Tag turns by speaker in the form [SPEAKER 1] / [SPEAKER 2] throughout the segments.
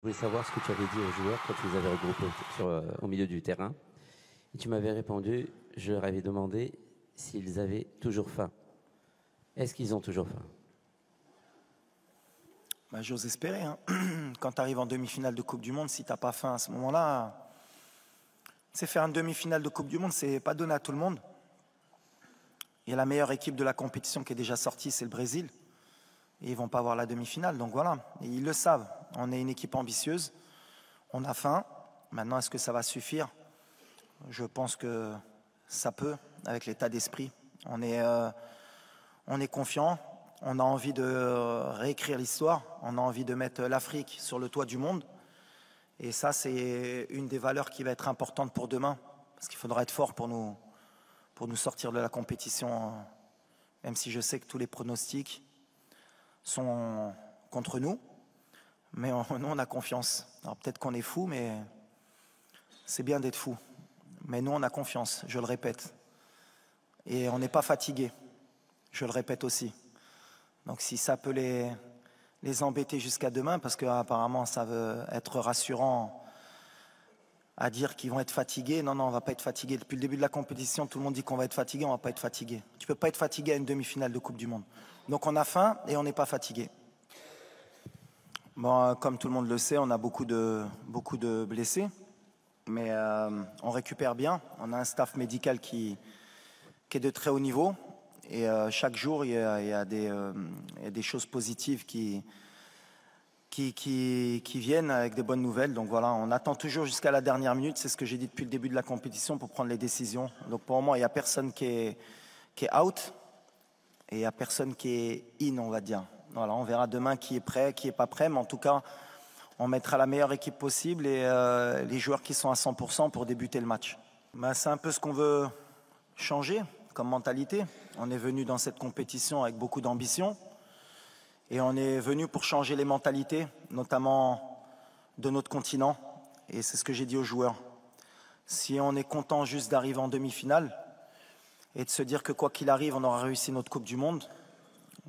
[SPEAKER 1] Je voulais savoir ce que tu avais dit aux joueurs quand tu les avais regroupés au milieu du terrain. Et tu m'avais répondu, je leur avais demandé s'ils avaient toujours faim. Est-ce qu'ils ont toujours faim?
[SPEAKER 2] Bah, j'ose espérer. Hein. Quand tu arrives en demi-finale de Coupe du Monde, si tu n'as pas faim à ce moment-là, c'est faire une demi-finale de Coupe du Monde, c'est pas donné à tout le monde. Il y a la meilleure équipe de la compétition qui est déjà sortie, c'est le Brésil. Et ils ne vont pas avoir la demi-finale, donc voilà. Et ils le savent. On est une équipe ambitieuse, on a faim. Maintenant, est-ce que ça va suffire? Je pense que ça peut, avec l'état d'esprit. On est confiant, on a envie de réécrire l'histoire, on a envie de mettre l'Afrique sur le toit du monde. Et ça, c'est une des valeurs qui va être importante pour demain, parce qu'il faudra être fort pour nous sortir de la compétition, même si je sais que tous les pronostics sont contre nous. Mais nous, on a confiance. Alors peut-être qu'on est fou, mais c'est bien d'être fou. Mais nous, on a confiance, je le répète. Et on n'est pas fatigué, je le répète aussi. Donc si ça peut les embêter jusqu'à demain, parce qu'apparemment ça veut être rassurant à dire qu'ils vont être fatigués. Non, on ne va pas être fatigué. Depuis le début de la compétition, tout le monde dit qu'on va être fatigué, on ne va pas être fatigué. Tu ne peux pas être fatigué à une demi-finale de Coupe du Monde. Donc on a faim et on n'est pas fatigué. Bon, comme tout le monde le sait, on a beaucoup de blessés, mais on récupère bien. On a un staff médical qui est de très haut niveau. Et chaque jour, il y a des choses positives qui viennent avec des bonnes nouvelles. Donc voilà, on attend toujours jusqu'à la dernière minute. C'est ce que j'ai dit depuis le début de la compétition pour prendre les décisions. Donc pour le moment, il n'y a personne qui est out et il n'y a personne qui est in, on va dire. Voilà, on verra demain qui est prêt, qui n'est pas prêt. Mais en tout cas, on mettra la meilleure équipe possible et les joueurs qui sont à 100% pour débuter le match. Ben, c'est un peu ce qu'on veut changer comme mentalité. On est venu dans cette compétition avec beaucoup d'ambition et on est venu pour changer les mentalités, notamment de notre continent. Et c'est ce que j'ai dit aux joueurs. Si on est content juste d'arriver en demi-finale et de se dire que quoi qu'il arrive, on aura réussi notre Coupe du Monde,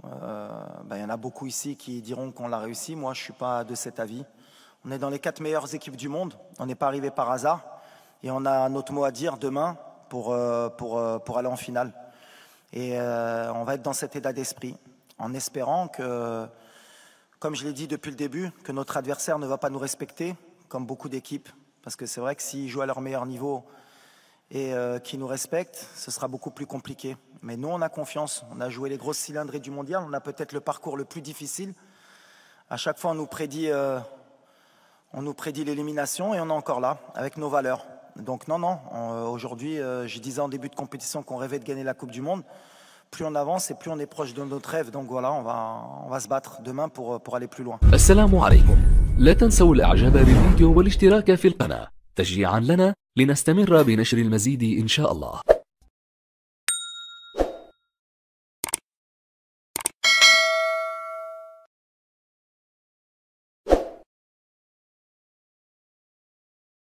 [SPEAKER 2] il y en a beaucoup ici qui diront qu'on l'a réussi. Moi, je ne suis pas de cet avis. On est dans les 4 meilleures équipes du monde. On n'est pas arrivé par hasard. Et on a notre mot à dire demain pour aller en finale. Et on va être dans cet état d'esprit, en espérant que, comme je l'ai dit depuis le début, que notre adversaire ne va pas nous respecter, comme beaucoup d'équipes. Parce que c'est vrai que s'ils jouent à leur meilleur niveau et qu'ils nous respectent, ce sera beaucoup plus compliqué. Mais nous, on a confiance. On a joué les grosses cylindrées du mondial. On a peut-être le parcours le plus difficile. À chaque fois, on nous prédit l'élimination et on est encore là, avec nos valeurs. Donc non, aujourd'hui, je disais en début de compétition qu'on rêvait de gagner la Coupe du Monde. Plus on avance et plus on est proche de notre rêve. Donc voilà, on va se battre demain pour aller plus loin.
[SPEAKER 3] السلام عليكم. لا تنسوا الاعجاب بالفيديو والاشتراك في القناة تشجيعا لنا لنستمر بنشر المزيد إن شاء الله.